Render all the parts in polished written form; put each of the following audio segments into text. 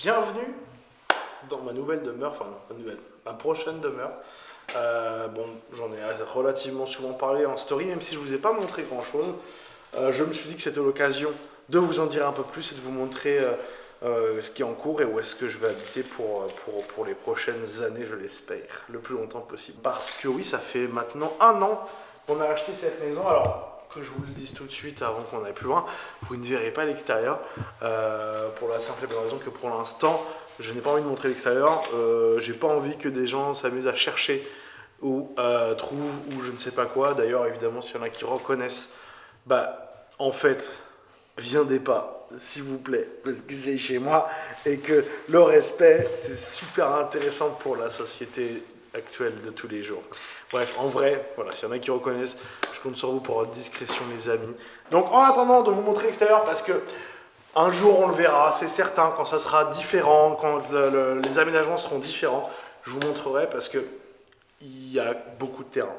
Bienvenue dans ma nouvelle demeure, enfin ma prochaine demeure. Bon, j'en ai relativement souvent parlé en story, même si je ne vous ai pas montré grand chose. Je me suis dit que c'était l'occasion de vous en dire un peu plus et de vous montrer ce qui est en cours et où est-ce que je vais habiter pour les prochaines années, je l'espère, le plus longtemps possible. Parce que oui, ça fait maintenant 1 an qu'on a acheté cette maison. Alors, que je vous le dise tout de suite avant qu'on aille plus loin, vous ne verrez pas l'extérieur pour la simple et bonne raison que pour l'instant, je n'ai pas envie de montrer l'extérieur. J'ai pas envie que des gens s'amusent à chercher ou trouvent ou je ne sais pas quoi. D'ailleurs, évidemment, s'il y en a qui reconnaissent, en fait, viendez pas, s'il vous plaît, parce que c'est chez moi et que le respect, c'est super intéressant pour la société actuelle de tous les jours. Bref, en vrai, voilà, s'il y en a qui reconnaissent, je compte sur vous pour votre discrétion, les amis. Donc, en attendant de vous montrer l'extérieur, parce que un jour on le verra, c'est certain, quand ça sera différent, quand les aménagements seront différents, je vous montrerai parce que il y a beaucoup de terrain.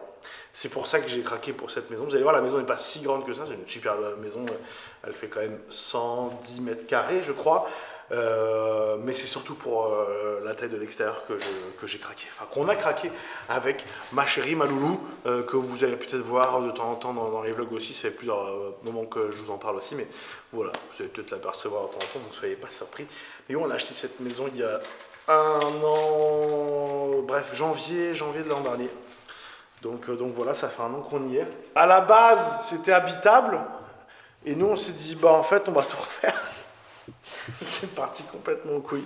C'est pour ça que j'ai craqué pour cette maison. Vous allez voir, la maison n'est pas si grande que ça. C'est une super maison. Elle fait quand même 110 mètres carrés, je crois. Mais c'est surtout pour la taille de l'extérieur que j'ai craqué. Enfin, qu'on a craqué avec ma chérie, ma loulou, que vous allez peut-être voir de temps en temps dans les vlogs aussi. Ça fait plusieurs moments que je vous en parle aussi. Mais voilà, vous allez peut-être l'apercevoir de temps en temps, donc soyez pas surpris. Mais bon, on a acheté cette maison il y a 1 an, bref, janvier de l'an dernier. Donc voilà, ça fait 1 an qu'on y est. À la base, c'était habitable. Et nous, on s'est dit, en fait, on va tout refaire. C'est parti complètement en couille.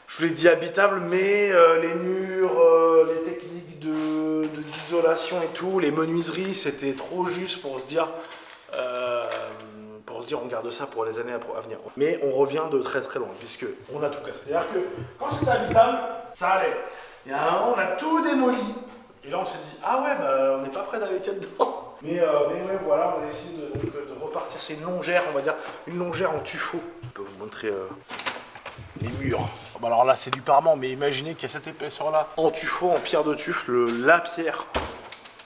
Je vous l'ai dit habitable, mais les murs, les techniques d'isolation et tout, les menuiseries, c'était trop juste pour se dire... on garde ça pour les années à venir. Mais on revient de très très loin, puisque on a tout cassé. C'est-à-dire que quand c'était habitable, ça allait. Il y a un moment, on a tout démoli. Et là, on s'est dit, ah ouais, on n'est pas prêt d'habiter dedans. Mais ouais, voilà, on a essayé de repartir. C'est une longère, on va dire, une longère en tuffeau. Je peux vous montrer les murs. Alors là, c'est du parement, mais imaginez qu'il y a cette épaisseur-là en tuffeau, en pierre de tuf, la pierre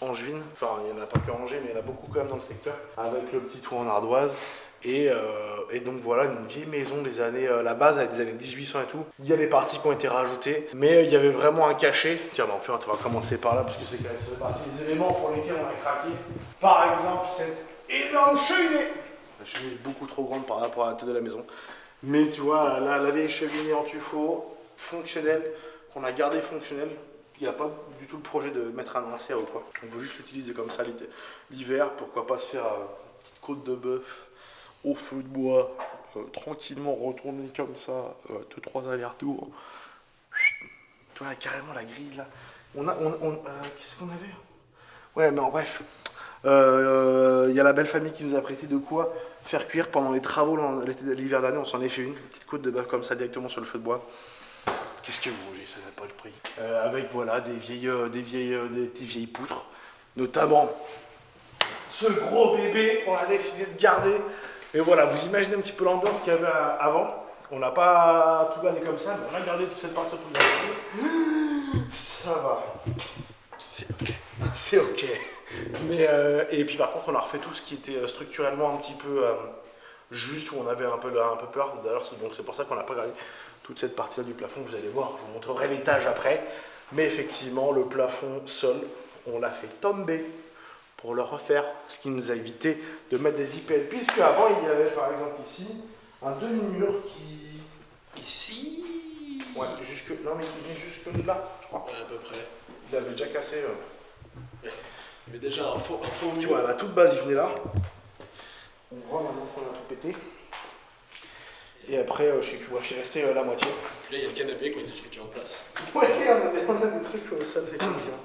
angevine. Enfin, il n'y en a pas que Angers, mais il y en a beaucoup quand même dans le secteur, avec le petit toit en ardoise. Et donc voilà, une vieille maison des années, la base avec des années 1800 et tout. Il y a des parties qui ont été rajoutées, mais il y avait vraiment un cachet. Tiens, enfin, on va commencer par là, parce que c'est quand même fait partie des éléments pour lesquels on a craqué. Par exemple, cette énorme cheminée. La cheminée est beaucoup trop grande par rapport à la tête de la maison. Mais tu vois, la vieille cheminée en tuffeau, fonctionnelle, qu'on a gardée fonctionnelle. Il n'y a pas du tout le projet de mettre un insert ou quoi. On veut juste l'utiliser comme ça l'hiver. Pourquoi pas se faire une petite côte de bœuf au feu de bois, tranquillement retourner comme ça, 2-3 allers-retours. Tu vois, carrément la grille là. Qu'est-ce qu'on avait? Ouais, mais en bref. Il y a la belle famille qui nous a prêté de quoi faire cuire pendant les travaux l'hiver dernier. On s'en est fait une petite côte de bœuf comme ça directement sur le feu de bois. Qu'est-ce que vous voulez, ça n'a pas le prix. Avec voilà des vieilles poutres, notamment ce gros bébé qu'on a décidé de garder. Et voilà, vous imaginez un petit peu l'ambiance qu'il y avait avant. On n'a pas tout gardé comme ça, mais on a gardé toute cette partie autour de la voiture. Ça va. C'est ok. C'est ok. Mais, et puis par contre, on a refait tout ce qui était structurellement un petit peu juste, où on avait un peu peur. D'ailleurs, c'est pour ça qu'on n'a pas gardé toute cette partie-là du plafond. Vous allez voir, je vous montrerai l'étage après. Mais effectivement, le plafond sol, on l'a fait tomber pour le refaire, ce qui nous a évité de mettre des IPL, puisque avant il y avait par exemple ici un demi-mur qui... Ici. Ouais, non mais il venait jusque là, je crois. Ouais, à peu près. Il avait déjà cassé. Il y avait déjà un faux mur. Tu vois, à la toute base il venait là. On voit maintenant qu'on a tout pété. Et après, je sais plus, il restait la moitié. Puis là, il y a le canapé qui est en place. Ouais, on a des trucs au sol, effectivement.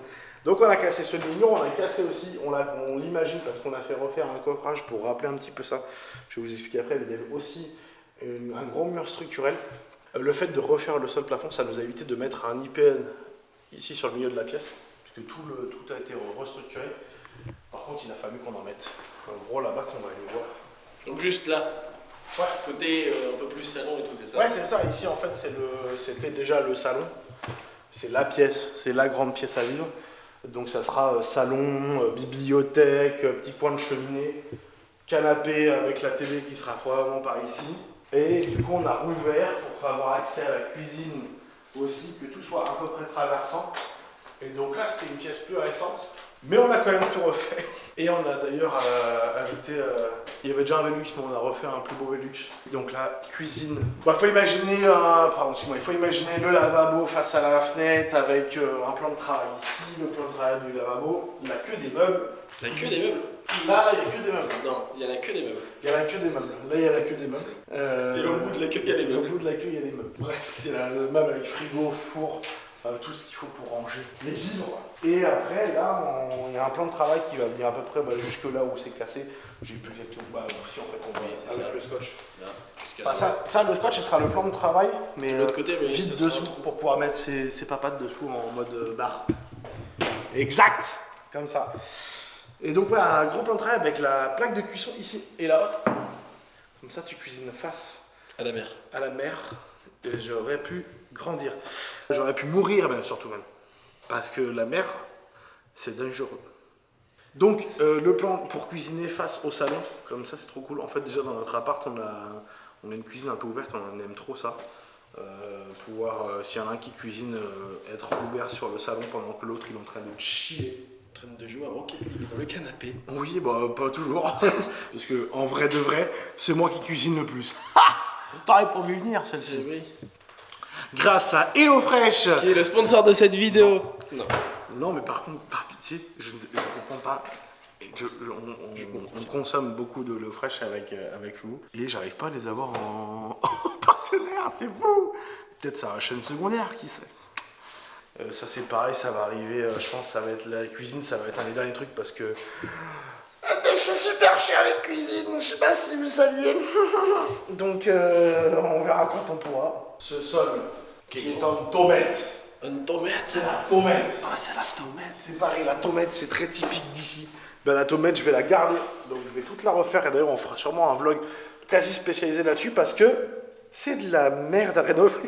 Donc on a cassé ce demi-mur, on a cassé aussi, on l'imagine parce qu'on a fait refaire un coffrage pour rappeler un petit peu ça. Je vais vous expliquer après, mais il y avait aussi un gros mur structurel. Le fait de refaire le sol plafond, ça nous a évité de mettre un IPN ici sur le milieu de la pièce, puisque tout a été restructuré. Par contre, il a fallu qu'on en mette un gros là-bas qu'on va aller voir. Donc juste là, ouais. Côté un peu plus salon et tout, c'est ça? Ouais, c'est ça. Ici, en fait, c'était déjà le salon. C'est la pièce, c'est la grande pièce à vivre. Donc ça sera salon, bibliothèque, petit coin de cheminée, canapé avec la télé qui sera probablement par ici. Et du coup, on a rouvert pour avoir accès à la cuisine aussi, que tout soit à peu près traversant. Et donc là, c'était une pièce plus récente. Mais on a quand même tout refait. Et on a d'ailleurs ajouté... il y avait déjà un Velux, mais on a refait un plus beau Velux. Donc là, cuisine. Bah, faut imaginer... il faut imaginer le lavabo face à la fenêtre avec un plan de travail ici, le plan de travail du lavabo. Il n'y a que des meubles. Il n'y a que des meubles. Là, il n'y a que des meubles. Non, il n'y en a que des meubles. Il n'y a que des meubles. Là, il n'y a que des meubles. Et au bout de la queue, il y a des meubles. Au bout de la queue, il y a des meubles. Bref, il y a le meuble avec frigo, four, tout ce qu'il faut pour ranger les vivres. Et après, là, il y a un plan de travail qui va venir à peu près jusque là où c'est cassé. J'ai plus exactement. Si, en fait, on voit c'est avec ça. le scotch. Là, Ça, le scotch, ce sera le plan de travail, mais de l'autre côté, mais vide ça sera dessous pour pouvoir mettre ses papates dessous en mode bar. Exact. Comme ça. Et donc, un gros plan de travail avec la plaque de cuisson ici et la haute. Comme ça, tu cuisines face à la mer. À la mer. Et j'aurais pu grandir. J'aurais pu mourir, même, surtout même. Parce que la mer, c'est dangereux. Donc, le plan pour cuisiner face au salon, comme ça, c'est trop cool. En fait, déjà, dans notre appart, on a une cuisine un peu ouverte, on aime trop ça. Pouvoir, s'il y en a un qui cuisine, être ouvert sur le salon pendant que l'autre, il est en train de chiller. En train de jouer à Rocket League dans le canapé. Oui, pas toujours. Parce que, en vrai de vrai, c'est moi qui cuisine le plus. T'aurais pas vu venir, celle-ci. Oui. Grâce à HelloFresh. Qui est le sponsor de cette vidéo. Non, mais par contre, par pitié, je ne comprends pas. On consomme beaucoup de HelloFresh avec vous et j'arrive pas à les avoir en partenaire, c'est fou. Peut-être ça la chaîne secondaire, qui sait. Ça c'est pareil, ça va arriver, je pense ça va être la cuisine, ça va être un des derniers trucs parce que... Mais c'est super cher les cuisines, je sais pas si vous saviez. Donc on verra quand on pourra. Ce sol qui est en tomate. Une tomate. C'est la tomate. Ah, c'est la tomate. C'est pareil, la tomate c'est très typique d'ici. Ben, la tomate je vais la garder, donc je vais toute la refaire et d'ailleurs on fera sûrement un vlog quasi spécialisé là-dessus parce que c'est de la merde à rénover.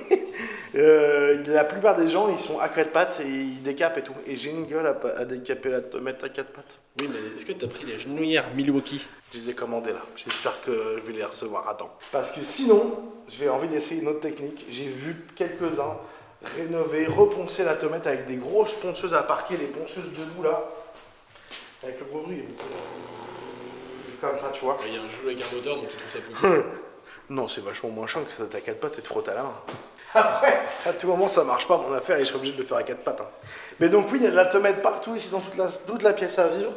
La plupart des gens ils sont à quatre pattes et ils décapent et tout. Et j'ai une gueule à décaper la tomate à quatre pattes. Oui, mais est-ce que t'as pris les genouillères Milwaukee? Je les ai commandées là. J'espère que je vais les recevoir à temps. Parce que sinon, j'ai envie d'essayer une autre technique. J'ai vu quelques-uns rénover, reponcer la tomate avec des grosses ponceuses à parquet, les ponceuses debout là. Avec le gros bruit. Comme ça, tu vois. Il y a un jeu avec un moteur, donc tu trouves ça plus cool. Non, c'est vachement moins chiant que t'as quatre pattes et te frottes à la main. Après, à tout moment, ça marche pas mon affaire et je serai obligé de le faire à quatre pattes. Hein. Mais donc oui, il y a de la tomate partout ici dans toute la pièce à vivre.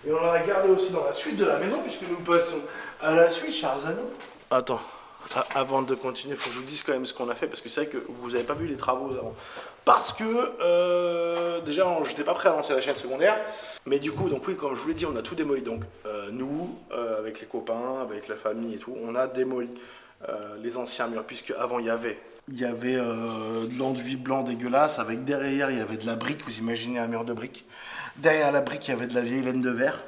Et on en a gardé aussi dans la suite de la maison puisque nous passons à la suite, chers amis. Attends, avant de continuer, il faut que je vous dise quand même ce qu'on a fait parce que c'est vrai que vous n'avez pas vu les travaux avant. Parce que déjà, j'étais pas prêt à lancer la chaîne secondaire. Mais du coup, donc oui, comme je vous l'ai dit, on a tout démoli. Donc nous, avec les copains, avec la famille et tout, on a démoli les anciens murs puisque avant il y avait de l'enduit blanc dégueulasse, avec derrière il y avait de la brique, vous imaginez un mur de briques. Derrière la brique il y avait de la vieille laine de verre.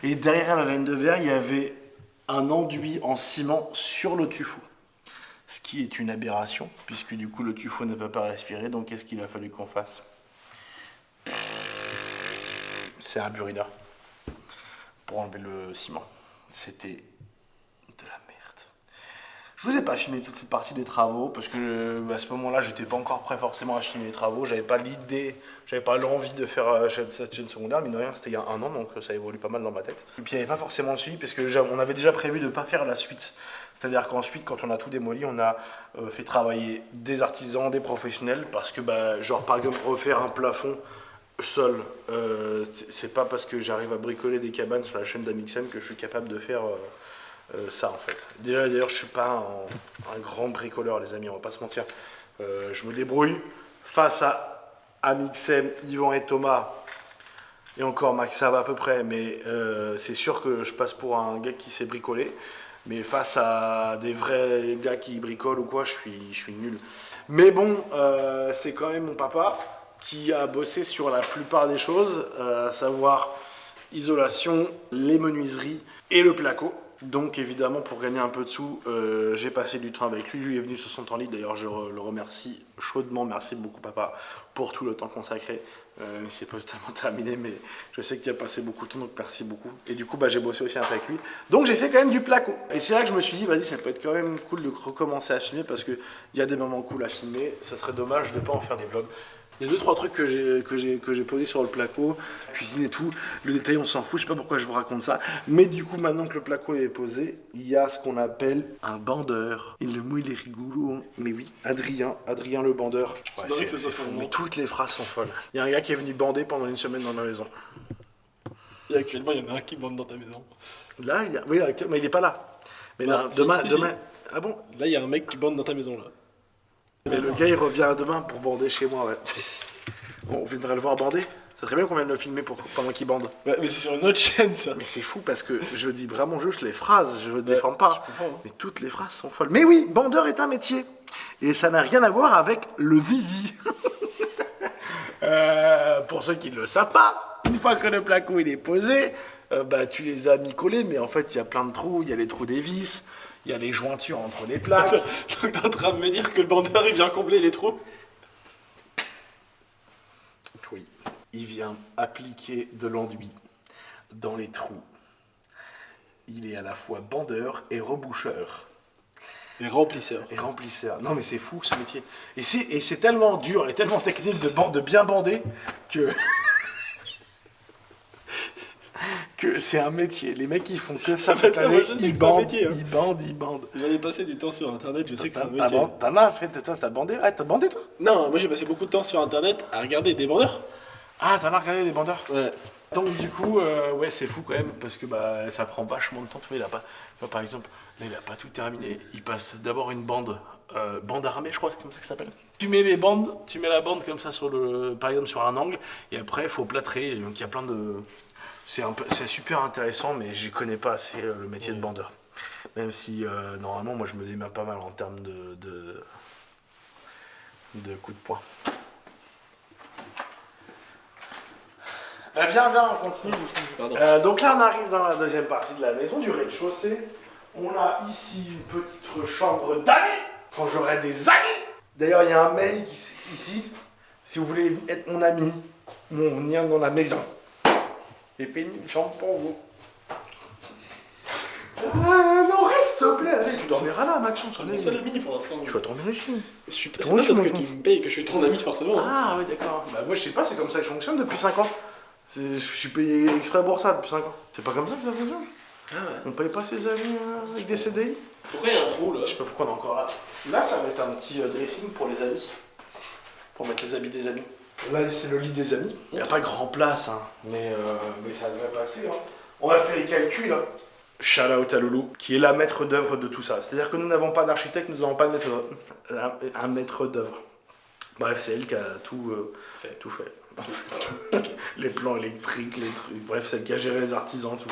Et derrière la laine de verre il y avait un enduit en ciment sur le tuffeau. Ce qui est une aberration, puisque du coup le tuffeau ne peut pas respirer, donc qu'est-ce qu'il a fallu qu'on fasse? C'est un burina pour enlever le ciment. C'était de la merde. Je vous ai pas filmé toute cette partie des travaux parce que à ce moment-là, j'étais pas encore prêt forcément à filmer les travaux. J'avais pas l'idée, j'avais pas l'envie de faire cette chaîne secondaire. Mine de rien, c'était il y a un an, donc ça évolue pas mal dans ma tête. Et puis il n'y avait pas forcément de suivi parce que on avait déjà prévu de pas faire la suite. C'est-à-dire qu'ensuite, quand on a tout démoli, on a fait travailler des artisans, des professionnels parce que, genre par exemple, refaire un plafond seul, c'est pas parce que j'arrive à bricoler des cabanes sur la chaîne d'Amixem que je suis capable de faire. Ça en fait. D'ailleurs je suis pas un grand bricoleur les amis, on va pas se mentir. Je me débrouille face à Amixem, Yvan et Thomas et encore Max ça va à peu près mais c'est sûr que je passe pour un gars qui sait bricoler mais face à des vrais gars qui bricolent ou quoi je suis nul. Mais bon c'est quand même mon papa qui a bossé sur la plupart des choses à savoir isolation, les menuiseries et le placo. Donc évidemment pour gagner un peu de sous, j'ai passé du temps avec lui. Lui est venu sur son temps libre. D'ailleurs je le remercie chaudement. Merci beaucoup papa pour tout le temps consacré. C'est pas totalement terminé mais je sais que tu as passé beaucoup de temps donc merci beaucoup. Et du coup j'ai bossé aussi un peu avec lui. Donc j'ai fait quand même du placo. Et c'est là que je me suis dit vas-y ça peut être quand même cool de recommencer à filmer parce qu'il y a des moments cool à filmer. Ça serait dommage de ne pas en faire des vlogs. Il y a 2-3 trucs que j'ai posés sur le placo, cuisine et tout. Le détail, on s'en fout, je sais pas pourquoi je vous raconte ça. Mais du coup, maintenant que le placo est posé, il y a ce qu'on appelle un bandeur. Et le mot, il est rigolo, hein. Mais oui, Adrien le bandeur. Ouais, c'est ça son nom. Mais toutes les phrases sont folles. Il y a un gars qui est venu bander pendant une semaine dans ma maison. Et actuellement, il y en a un qui bande dans ta maison. Là, oui, mais il est pas là. Mais Non, là, si, demain... si. Ah bon? Là, il y a un mec qui bande dans ta maison, là. Mais le gars, il revient demain pour bander chez moi, ouais. Bon, on viendrait le voir bander. Ça serait bien qu'on vienne le filmer pendant qu'il bande. Ouais, mais c'est sur une autre chaîne, ça. Mais c'est fou parce que je dis vraiment juste les phrases, je ne déforme pas. Je comprends, hein. Mais toutes les phrases sont folles. Mais oui, bandeur est un métier. Et ça n'a rien à voir avec le vivi. Pour ceux qui ne le savent pas, une fois que le placo il est posé, tu les as mis collés, mais en fait il y a plein de trous, il y a les trous des vis. Il y a les jointures entre les plaques. Donc t'es en train de me dire que le bandeur, il vient combler les trous? Oui. Il vient appliquer de l'enduit dans les trous. Il est à la fois bandeur et reboucheur. Et remplisseur. Et remplisseur. Non mais c'est fou ce métier. Et c'est tellement dur et tellement technique de bien bander que... que c'est un métier. Les mecs qui font que ça, Ça, moi, je sais que c'est un métier, hein. Ils bandent. J'en ai passé du temps sur internet, je sais que c'est un métier. T'en as fait, t'as bandé? Ah, t'as bandé toi? Non, moi j'ai passé beaucoup de temps sur internet à regarder des bandeurs. Ah, t'en as regardé des bandeurs? Ouais. Donc du coup, ouais, c'est fou quand même, parce que ça prend vachement de temps. Tu vois, il a pas, tu vois, par exemple, là, il a pas tout terminé. Il passe d'abord une bande armée, je crois, c'est comme ça que ça s'appelle. Tu mets la bande comme ça par exemple sur un angle, et après il faut plâtrer. Donc il y a plein de... C'est super intéressant, mais je connais pas assez le métier de bandeur. Même si, normalement, moi, je me démerde pas mal en termes de coups de poing. Viens, on continue du coup. Donc là, on arrive dans la deuxième partie de la maison, du rez-de-chaussée. On a ici une petite chambre d'amis, quand j'aurai des amis. D'ailleurs, il y a un mail ici. Si vous voulez être mon ami, on vient dans la maison. J'ai fait une chambre pour vous. Non, reste, s'il te plaît. Allez, tu dormiras là, Maxence. Mon seul ami pour l'instant. Je vais dormir ici. Je suis pas parce que tu me payes que je suis ton ami, forcément. Ah, oui, d'accord. Moi, je sais pas, c'est comme ça que je fonctionne depuis 5 ans. Je suis payé exprès pour ça depuis 5 ans. C'est pas comme ça que ça fonctionne. Ah ouais. On paye pas ses amis avec des CDI. Pourquoi il y a un trou là? Je sais pas pourquoi on est encore là. Là, ça va être un petit dressing pour les amis. Pour mettre les habits des amis. Là, c'est le lit des amis. Il n'y a pas grand place, hein. Mais ça devrait passer. Hein. On a fait les calculs. Hein. Shout out à Loulou, qui est la maître d'œuvre de tout ça. C'est-à-dire que nous n'avons pas d'architecte, nous n'avons pas de un maître d'œuvre. Bref, c'est elle qui a tout fait. Les plans électriques, les trucs. Bref, c'est elle qui a géré les artisans, tout.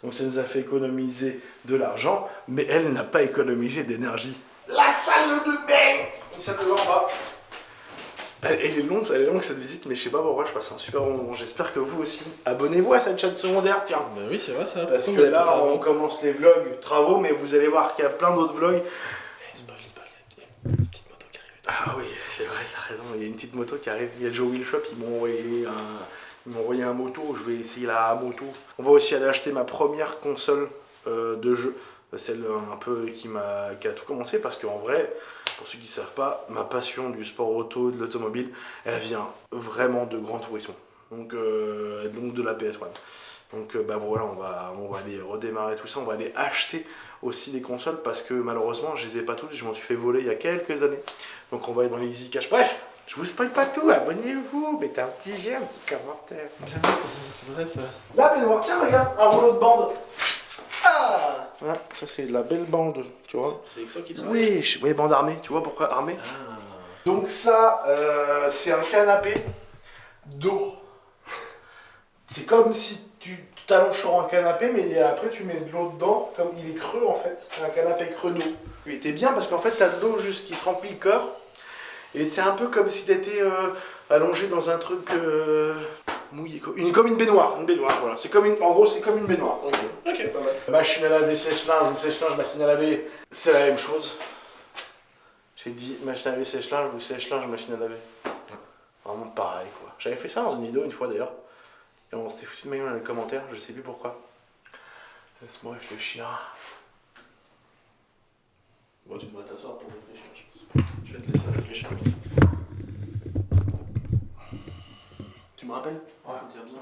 Donc ça nous a fait économiser de l'argent, mais elle n'a pas économisé d'énergie. La salle de bain! Ça ne va pas. Elle est longue cette visite, mais je sais pas pourquoi, je passe un super bon moment. J'espère que vous aussi. Abonnez-vous à cette chaîne secondaire, tiens. Bah oui, c'est vrai ça. Parce que là, on commence les vlogs travaux, mais vous allez voir qu'il y a plein d'autres vlogs. Il y a une petite moto qui arrive. Ah oui, c'est vrai, ça a raison. Il y a une petite moto qui arrive. Il y a Joe Wheel Shop, ils m'ont envoyé un moto. Je vais essayer la moto. On va aussi aller acheter ma première console de jeu. Celle un peu qui a tout commencé, parce qu'en vrai, pour ceux qui ne savent pas, ma passion du sport auto, de l'automobile, elle vient vraiment de Gran Turismo, donc de la PS1. Donc voilà, on va aller redémarrer tout ça, on va aller acheter aussi des consoles, parce que malheureusement, je les ai pas toutes, je m'en suis fait voler il y a quelques années. Donc on va aller dans les Easy Cash. Bref, je vous spoil pas tout, abonnez-vous, mettez un petit j'aime, un petit commentaire. C'est vrai ça. Là, Benoît, tiens, regarde, un rouleau de bande. Ah, ça c'est de la belle bande, tu vois. C'est avec ça qui travaille. Oui, bande armée. Tu vois pourquoi armée? Ah. Donc ça, c'est un canapé d'eau. C'est comme si tu t'allonges sur un canapé, mais après tu mets de l'eau dedans, comme il est creux en fait. Un canapé creux d'eau. Il était bien parce qu'en fait t'as de l'eau juste qui te remplit le corps. Et c'est un peu comme si t'étais allongé dans un truc... Mouillé comme une baignoire. Une baignoire, voilà. C'est comme une... En gros, c'est comme une baignoire. Ok, pas mal. Machine à laver, sèche-linge ou sèche-linge, machine à laver, c'est la même chose. J'ai dit machine à laver, sèche-linge ou sèche-linge, machine à laver. Vraiment pareil, quoi. J'avais fait ça dans une vidéo une fois d'ailleurs. Et on s'était foutu de ma gueule dans les commentaires, je sais plus pourquoi. Laisse-moi réfléchir. Bon, tu devrais t'asseoir pour réfléchir, je pense. Je vais te laisser réfléchir. Tu me rappelles? Ouais, quand tu as besoin.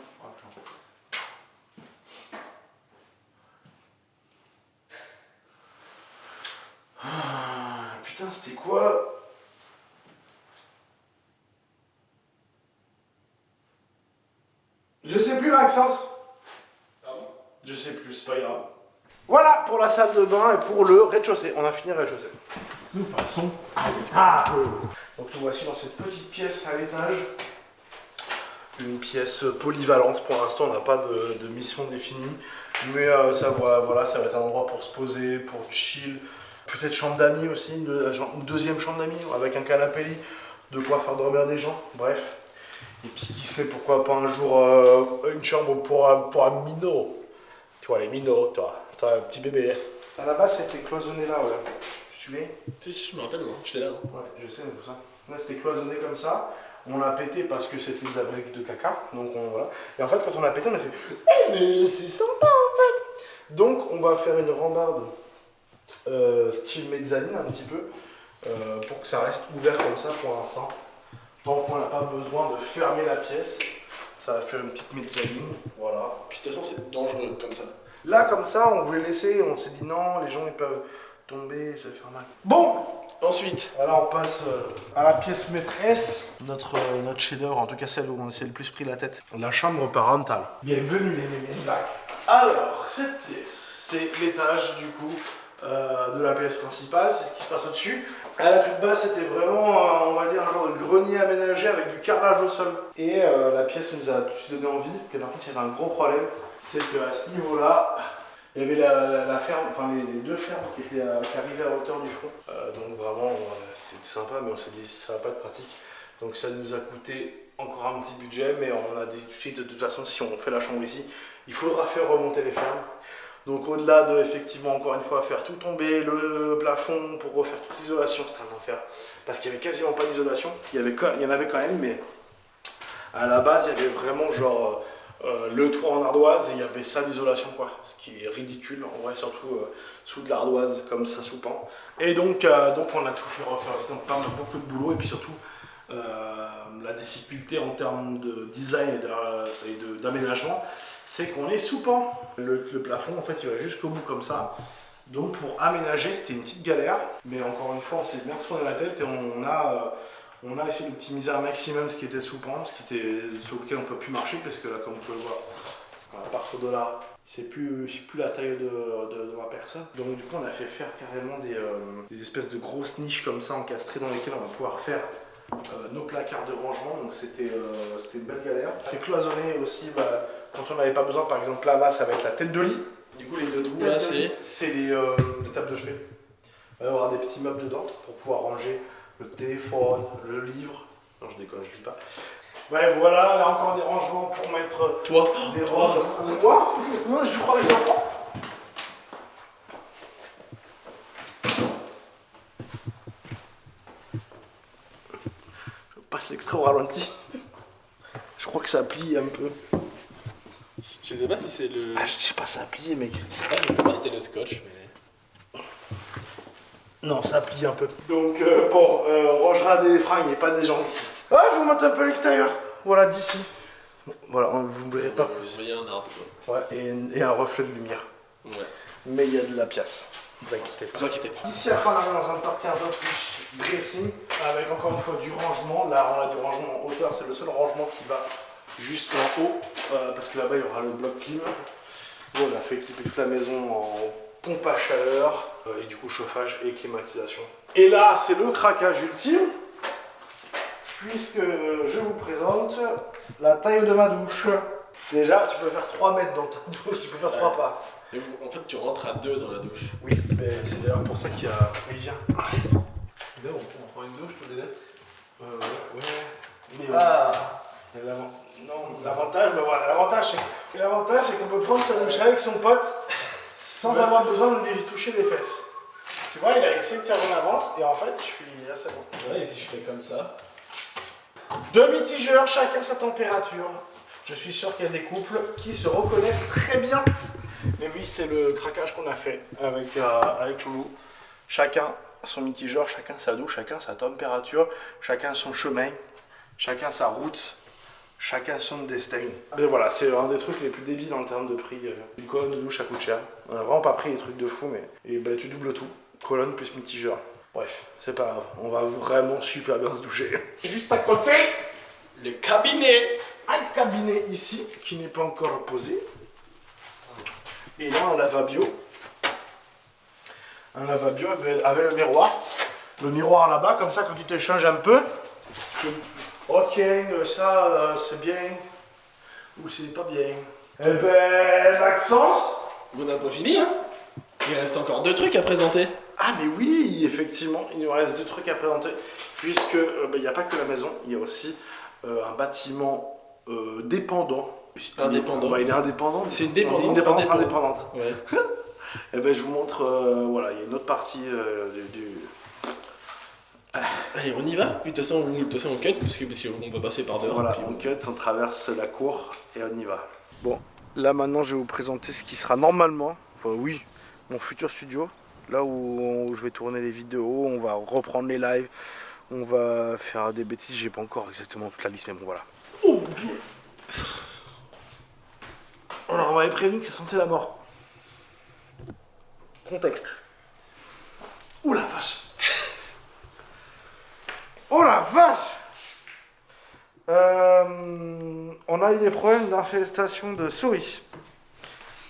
Ah, putain, c'était quoi? Je sais plus, Maxence. Ah bon? Je sais plus, c'est pas grave. Voilà pour la salle de bain et pour le rez-de-chaussée. On a fini le rez-de-chaussée. Nous passons à l'étage. Donc nous voici dans cette petite pièce à l'étage. Une pièce polyvalente. Pour l'instant, on n'a pas de mission définie. Mais ça, voilà, ça va être un endroit pour se poser, pour chill. Peut-être chambre d'amis aussi, une deuxième chambre d'amis avec un canapé lit, de quoi faire dormir des gens. Bref. Et puis qui sait pourquoi pas un jour une chambre pour un minot. Tu vois les minots, toi un petit bébé. À la base c'était cloisonné là, ouais. Tu me suis? Si, je me rappelle, moi. J'étais là. Hein. Ouais, je sais, mais tout ça. Là c'était cloisonné comme ça. On l'a pété parce que c'était de la brique de caca. Donc voilà. Et en fait quand on a pété on a fait mais c'est sympa en fait. Donc on va faire une rambarde style mezzanine un petit peu. Pour que ça reste ouvert comme ça pour l'instant. Tant qu'on n'a pas besoin de fermer la pièce, ça va faire une petite mezzanine, voilà. Puis de toute façon, c'est dangereux comme ça. Là, comme ça, on voulait laisser, on s'est dit non, les gens ils peuvent tomber, ça va faire mal. Bon, Ensuite, voilà, on passe à la pièce maîtresse, notre chef-d'œuvre, en tout cas celle où on s'est le plus pris la tête, la chambre parentale. Bienvenue les Ménézlacs. Alors, cette pièce, c'est l'étage du coup de la pièce principale, c'est ce qui se passe au-dessus. À la toute basse, c'était vraiment, on va dire, un genre de grenier aménagé avec du carrelage au sol. Et la pièce nous a tout de suite donné envie. Et par contre, il y avait un gros problème, c'est qu'à ce niveau-là, il y avait la ferme, enfin les deux fermes qui arrivaient à hauteur du front. Donc vraiment, c'était sympa, mais on s'est dit ça va pas être pratique. Donc ça nous a coûté encore un petit budget, mais on a dit tout de suite, de toute façon, si on fait la chambre ici, il faudra faire remonter les fermes. Donc au-delà de, effectivement, encore une fois, faire tout tomber, le plafond pour refaire toute l'isolation, c'était un enfer. Parce qu'il n'y avait quasiment pas d'isolation, il y en avait quand même, mais à la base, il y avait vraiment genre le toit en ardoise et il y avait ça d'isolation, quoi. Ce qui est ridicule, en vrai, surtout sous de l'ardoise, comme ça sous pan. Et donc on a tout fait refaire, c'était beaucoup de boulot et puis surtout la difficulté en termes de design et d'aménagement, c'est qu'on est sous pan. Le plafond, en fait, il va jusqu'au bout comme ça. Donc pour aménager, c'était une petite galère. Mais encore une fois, on s'est bien retourné la tête et on a essayé d'optimiser un maximum ce qui était sous pan, sur lequel on ne peut plus marcher, parce que là, comme vous pouvez le voir, à partir de là, c'est plus la taille de ma personne. Donc du coup, on a fait faire carrément des espèces de grosses niches comme ça, encastrées, dans lesquelles on va pouvoir faire nos placards de rangement. Donc c'était une belle galère. On a fait cloisonner aussi, quand on n'avait pas besoin, par exemple là-bas, ça va être la tête de lit. du coup, les deux trous là, c'est les tables de chevet. Il va y avoir des petits meubles dedans pour pouvoir ranger le téléphone, le livre. Non, je déconne, je lis pas. Ouais, voilà, là encore des rangements pour mettre des rangements. Moi? Non, je crois que je l'entends. Je passe l'extrait au ralenti. Je crois que ça plie un peu. Je sais pas si c'est le. Ah, je sais pas, ça a plié, mec. Ah, je sais pas si c'était le scotch, mais. Non, ça plie un peu. Donc, bon, on rangera des fringues et pas des gens. Ah, je vous montre un peu l'extérieur. Voilà, d'ici. Voilà, vous ne verrez pas Vous plus. voyez un arbre, quoi. Ouais, et un reflet de lumière. Ouais. Mais il y a de la pièce. Ne vous inquiétez pas. Vous inquiétez pas. Ici, après, on arrive dans une partie un peu plus dressing, avec encore une fois du rangement. Là, on a du rangement en hauteur. C'est le seul rangement qui va juste en haut, parce que là-bas, il y aura le bloc clim. Bon, on a fait équiper toute la maison en pompe à chaleur, et du coup chauffage et climatisation. Et là, c'est le craquage ultime, puisque je vous présente la taille de ma douche. Déjà, tu peux faire 3 mètres dans ta douche, tu peux faire 3 pas. Mais en fait, tu rentres à 2 dans la douche. Oui, mais c'est d'ailleurs pour ça qu'il y a... Oui, viens. Là, on prend une douche, toi, Dédé Ouais. Mais ah. non, L'avantage, ben voilà, l'avantage c'est qu'on peut prendre sa douche avec son pote sans avoir besoin de lui toucher les fesses. Tu vois, il a essayé de tirer en avance et en fait, je suis assez bon. Ouais, et si je fais comme ça? Deux mitigeurs, chacun sa température. Je suis sûr qu'il y a des couples qui se reconnaissent très bien. Mais oui, c'est le craquage qu'on a fait avec Loulou. Chacun son mitigeur, chacun sa douche, chacun sa température, chacun son chemin, chacun sa route, chacun son destin. Mais voilà, c'est un des trucs les plus débiles en termes de prix. Une colonne de douche, ça coûte cher. On a vraiment pas pris des trucs de fou, mais et ben, tu doubles tout. Colonne plus mitigeur. Bref, c'est pas grave, on va vraiment super bien se doucher. Juste à côté, Le cabinet. un cabinet ici, qui n'est pas encore posé. Et là, un lavabio. Un lavabio avec le miroir. Le miroir là-bas, comme ça, quand tu t'échanges un peu, tu peux... Ok, ça, c'est bien. Ou c'est pas bien. Eh ben, Maxence. On n'a pas fini, hein? Il reste encore 2 trucs à présenter. Ah mais oui, effectivement, il nous reste 2 trucs à présenter. Puisque, il n'y a pas que la maison, il y a aussi un bâtiment dépendant. Indépendant. Ouais, il est indépendant. C'est une dépendance indépendante. Ouais. Et ben je vous montre, voilà, il y a une autre partie du... Allez, on y va. Puis de toute façon, on cut, parce qu'on va passer par dehors. Voilà, puis on cut, on traverse la cour et on y va. Bon, là maintenant je vais vous présenter ce qui sera normalement, enfin oui, mon futur studio. Là où je vais tourner les vidéos, on va reprendre les lives, on va faire des bêtises, j'ai pas encore exactement toute la liste, mais bon voilà. Oh mon Dieu. Alors on m'avait prévenu que ça sentait la mort. Contexte. Ouh la vache. Oh la vache. On a eu des problèmes d'infestation de souris.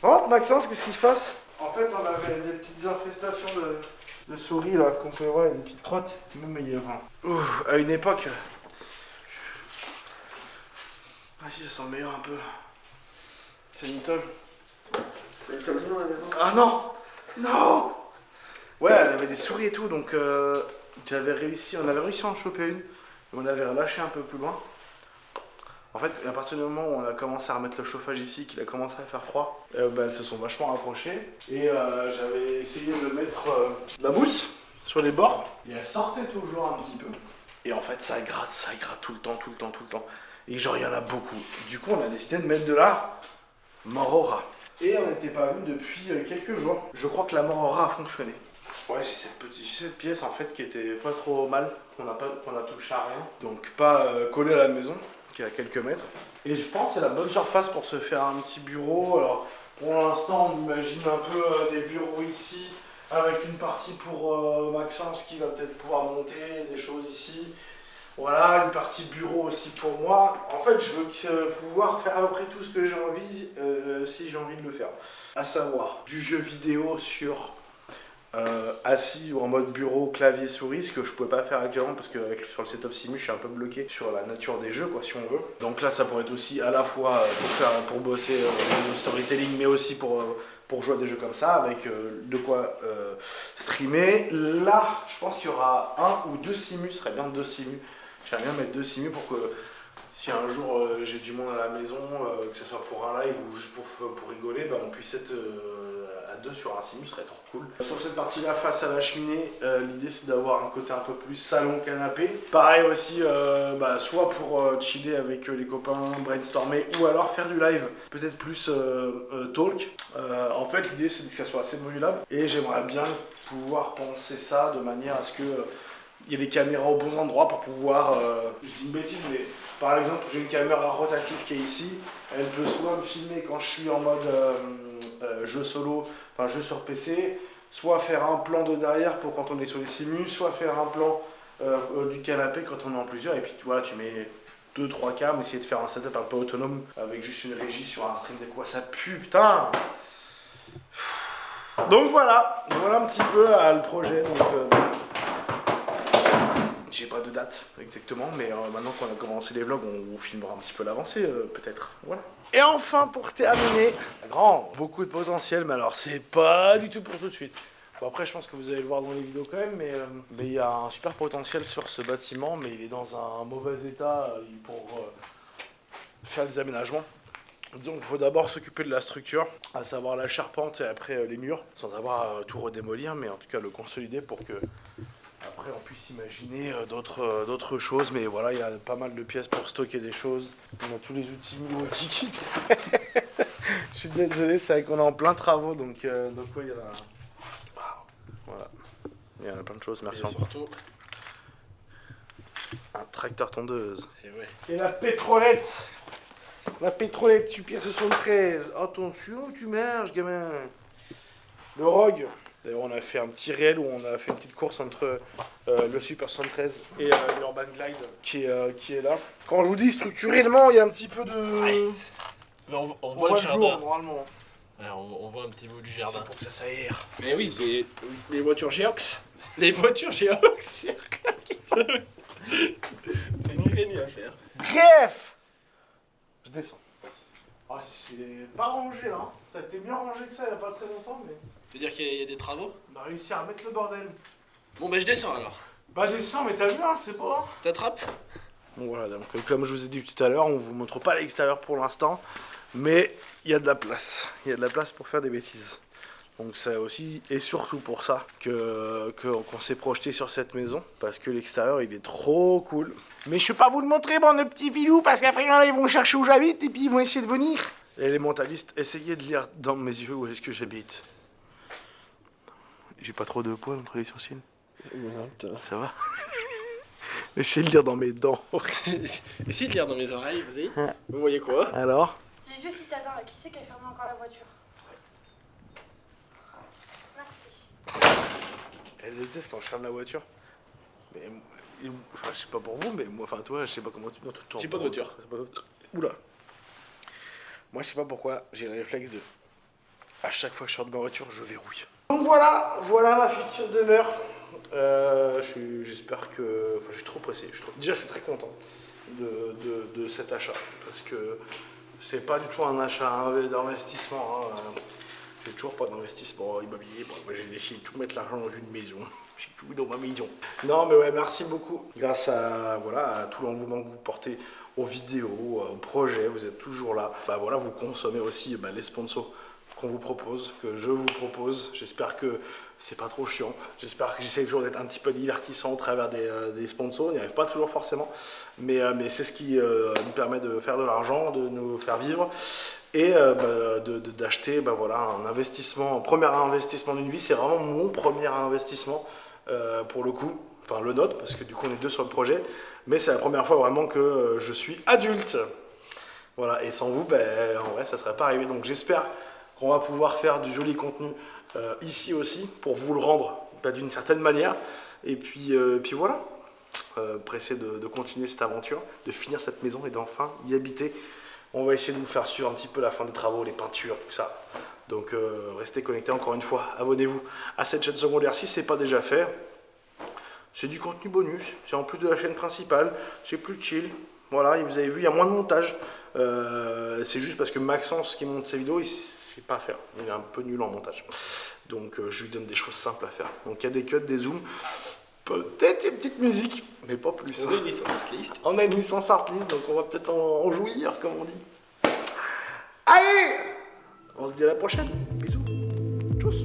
Oh Maxence, qu'est-ce qui se passe? En fait, on avait des petites infestations de souris là, qu'on peut voir, des petites crottes. Même meilleur. À une époque. Ah si, ça sent meilleur un peu. C'est Nitol. C'est Nitol à la maison. Ah non. Non. Ouais, elle avait des souris et tout, donc on avait réussi à en choper une. On l'avait relâché un peu plus loin. En fait, à partir du moment où on a commencé à remettre le chauffage ici, qu'il a commencé à faire froid, elles se sont vachement rapprochées. Et j'avais essayé de mettre de la mousse sur les bords. Et elle sortait toujours un petit peu. Et en fait, ça gratte tout le temps. Et genre, il y en a beaucoup. Du coup, on a décidé de mettre de la Morora. Et on n'était pas venu depuis quelques jours. Je crois que la Morora a fonctionné. Ouais, j'ai cette pièce en fait qui était pas trop mal, qu'on a touché à rien. Donc pas collée à la maison, qui est à quelques mètres. Et je pense que c'est la bonne surface pour se faire un petit bureau. Alors pour l'instant, on imagine un peu des bureaux ici, avec une partie pour Maxence qui va peut-être pouvoir monter des choses ici. Voilà, une partie bureau aussi pour moi. En fait, je veux pouvoir faire à peu près tout ce que j'ai envie, si j'ai envie de le faire. À savoir, du jeu vidéo sur... assis ou en mode bureau, clavier, souris, ce que je pouvais pas faire actuellement parce que sur le setup Simu je suis un peu bloqué sur la nature des jeux quoi si on veut. Donc là ça pourrait être aussi à la fois pour bosser le storytelling mais aussi pour jouer à des jeux comme ça avec de quoi streamer. Là je pense qu'il y aura 1 ou 2 Simu, ce serait bien 2 Simu. J'aimerais bien mettre 2 Simu pour que si un jour j'ai du monde à la maison, que ce soit pour un live ou juste pour rigoler, bah, on puisse être à 2 sur un Simu, ce serait trop cool. Sur cette partie-là, face à la cheminée, l'idée c'est d'avoir un côté un peu plus salon-canapé. Pareil aussi, soit pour chiller avec les copains, brainstormer, ou alors faire du live, peut-être plus talk. En fait, l'idée c'est que ça soit assez modulable, et j'aimerais bien pouvoir penser ça de manière à ce que il y ait des caméras aux bons endroits pour pouvoir, je dis une bêtise, mais par exemple, j'ai une caméra rotative qui est ici, elle peut soit me filmer quand je suis en mode jeu solo, enfin jeu sur PC, soit faire un plan de derrière pour quand on est sur les simus, soit faire un plan du canapé quand on est en plusieurs, et puis voilà, tu mets 2-3 cams, essayer de faire un setup un peu autonome avec juste une régie sur un stream deck. Quoi, ça pue, putain! Donc voilà un petit peu le projet. Donc, j'ai pas de date exactement, mais maintenant qu'on a commencé les vlogs, on vous filmera un petit peu l'avancée, peut-être. Voilà. Et enfin, pour terminer, beaucoup de potentiel, mais alors c'est pas du tout pour tout de suite. Bon, après, je pense que vous allez le voir dans les vidéos quand même, mais il y a un super potentiel sur ce bâtiment, mais il est dans un mauvais état faire des aménagements. Donc il faut d'abord s'occuper de la structure, à savoir la charpente et après les murs, sans avoir à tout redémolir, mais en tout cas le consolider pour que après on puisse imaginer d'autres choses. Mais voilà, il y a pas mal de pièces pour stocker des choses. On a tous les outils Milwaukee qui Je suis désolé, c'est vrai qu'on est en plein travaux, donc oui, il y en a... Voilà, il y en a plein de choses, merci Et encore. surtout, Un tracteur tondeuse. et ouais. Et la pétrolette. La pétrolette Super 73. Attention, tu marches, gamin. Le Rogue. D'ailleurs, on a fait un petit réel où on a fait une petite course entre le Super 73 et l'Urban Glide qui est là. Quand je vous dis structurellement, il y a un petit peu de... Ouais. Mais on On voit le voit le jardin. jour, normalement. Ouais, on voit un petit bout du C'est jardin. pour que ça s'aère. Mais oui, c'est les voitures Geox. Les voitures Geox. C'est ni fait ni à faire. Bref. Je descends. Ah, c'est pas rangé, là. Hein. Ça a été mieux rangé que ça il y a pas très longtemps, mais... Tu veux dire qu'il y a des travaux? On a réussi à mettre le bordel. Bon, bah je descends alors. Bah descends, mais t'as vu, hein, c'est beau, hein. T'attrapes? Bon voilà, donc comme je vous ai dit tout à l'heure, on vous montre pas l'extérieur pour l'instant, mais il y a de la place. Il y a de la place pour faire des bêtises. Donc c'est aussi et surtout pour ça qu'on s'est projeté sur cette maison, parce que l'extérieur il est trop cool. Mais je vais pas vous le montrer, bande de petits filous, parce qu'après ils vont chercher où j'habite et puis ils vont essayer de venir. Et les mentalistes, essayez de lire dans mes yeux où est-ce que j'habite. J'ai pas trop de poils entre les sourcils. Ça va. Essayez de lire dans mes dents. Essayez de lire dans mes oreilles, vas-y. Ouais. Vous voyez quoi? Alors? Les vieux citadins là, qui c'est qui a fermé encore la voiture? Merci. Elle déteste quand je ferme la voiture. Mais, enfin, je sais pas pour vous, mais moi, enfin, toi, je sais pas comment tu... J'ai pas de voiture. Oula. Moi, je sais pas pourquoi, j'ai le réflexe de... À chaque fois que je sors de ma voiture, je verrouille. Donc voilà ma future demeure. J'espère que... Enfin, je suis trop pressé. Déjà, je suis très content de cet achat. Parce que c'est pas du tout un achat d'investissement. Hein. J'ai toujours pas d'investissement immobilier. Bon, moi, j'ai décidé de tout mettre l'argent dans une maison. J'ai tout dans ma maison. Non, mais ouais, merci beaucoup. Grâce à, à tout l'engouement que vous portez aux vidéos, aux projets, vous êtes toujours là. Bah voilà, vous consommez aussi les sponsors qu'on vous propose, que je vous propose. J'espère que c'est pas trop chiant. J'espère que j'essaie toujours d'être un petit peu divertissant au travers des sponsors. On n'y arrive pas toujours forcément, mais c'est ce qui nous permet de faire de l'argent, de nous faire vivre et d'acheter un investissement, un premier investissement d'une vie. C'est vraiment mon premier investissement pour le coup, enfin le nôtre, parce que du coup on est deux sur le projet, mais c'est la première fois vraiment que je suis adulte. Voilà, et sans vous, en vrai ça serait pas arrivé. Donc j'espère qu'on va pouvoir faire du joli contenu ici aussi, pour vous le rendre d'une certaine manière. Et puis voilà, pressé de continuer cette aventure, de finir cette maison et d'enfin y habiter. On va essayer de vous faire suivre un petit peu la fin des travaux, les peintures, tout ça. Donc restez connectés encore une fois, abonnez-vous à cette chaîne secondaire si ce n'est pas déjà fait. C'est du contenu bonus, c'est en plus de la chaîne principale, c'est plus chill. Voilà, et vous avez vu, il y a moins de montage. C'est juste parce que Maxence qui monte ses vidéos, il sait pas faire. Il est un peu nul en montage. Donc je lui donne des choses simples à faire. Donc il y a des cuts, des zooms, peut-être une petite musique, mais pas plus. On a une licence artlist. On a une licence artlist, donc on va peut-être en jouir, comme on dit. Allez! On se dit à la prochaine. Bisous. Tchuss.